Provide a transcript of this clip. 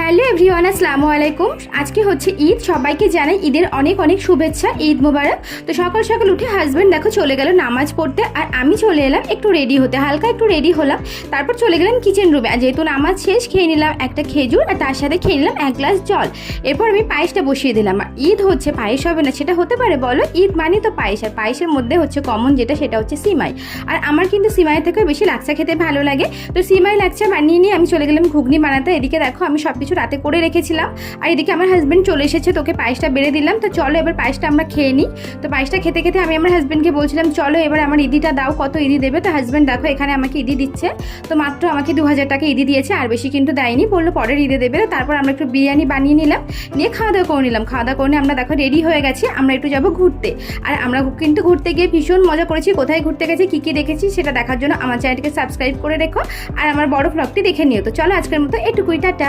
Hello everyone, আসসালামু আলাইকুম। আজকে হচ্ছে ঈদ, সবাইকে জানাই ঈদের অনেক অনেক শুভেচ্ছা, ঈদ মোবারক। তো সকাল সকাল উঠে হাজব্যান্ড দেখো চলে গেল নামাজ পড়তে, আর আমি চলে এলাম একটু রেডি হতে, হালকা একটু রেডি হলাম। তারপর চলে গেলাম কিচেন রুমে, আর যেহেতু নামাজ শেষ খেয়ে নিলাম একটা খেজুর, আর তার সাথে খেয়ে নিলাম এক গ্লাস জল। এরপর আমি পায়েসটা বসিয়ে দিলাম। আর ঈদ হচ্ছে পায়েস হবে না সেটা হতে পারে বলো? ঈদ মানে তো পায়েস, আর পায়েসের মধ্যে হচ্ছে কমন যেটা সেটা হচ্ছে সিমাই। আর আমার কিন্তু সিমাই থেকে বেশি লাচ্ছা খেতে ভালো লাগে। তো সিমাই লাচ্ছা বানিয়ে নিয়ে আমি চলে গেলাম ঘুগনি বানাতে। এদিকে দেখো আমি সব কিছু রাতে করে রেখেছিলাম, আর এদিকে আমার হাজব্যান্ড চলে এসেছে, তোকে পায়েসটা বেড়ে দিলাম। তো চলো এবার পায়েসটা আমরা খেয়ে নিই। তো পায়েসটা খেতে খেতে আমি আমার হাজব্যান্ডকে বলছিলাম চলো এবার আমার ইদিটা দাও, কত ইদি দেবে? তো হাজব্যান্ড দেখো এখানে আমাকে ইদি দিচ্ছে। তো মাত্র আমাকে 2000 টাকা ইদি দিয়েছে, আর বেশি কিন্তু দেয়নি, বললো পরের ঈদে দেবে। তারপর আমরা একটু বিরিয়ানি বানিয়ে নিলাম, নিয়ে খাওয়া দাওয়া করে নিলাম। খাওয়া দাওয়া করে আমরা দেখো রেডি হয়ে গেছি, আমরা একটু যাবো ঘুরতে। আর আমরা কিন্তু ঘুরতে গিয়ে ভীষণ মজা করেছি। কোথায় ঘুরতে গেছি, কী কী দেখেছি সেটা দেখার জন্য আমার চ্যানেলটিকে সাবস্ক্রাইব করে রেখো, আর আমার বড় ভ্লগটি দেখে নিও। তো চলো আজকের মতো এটুকুই, টাটা।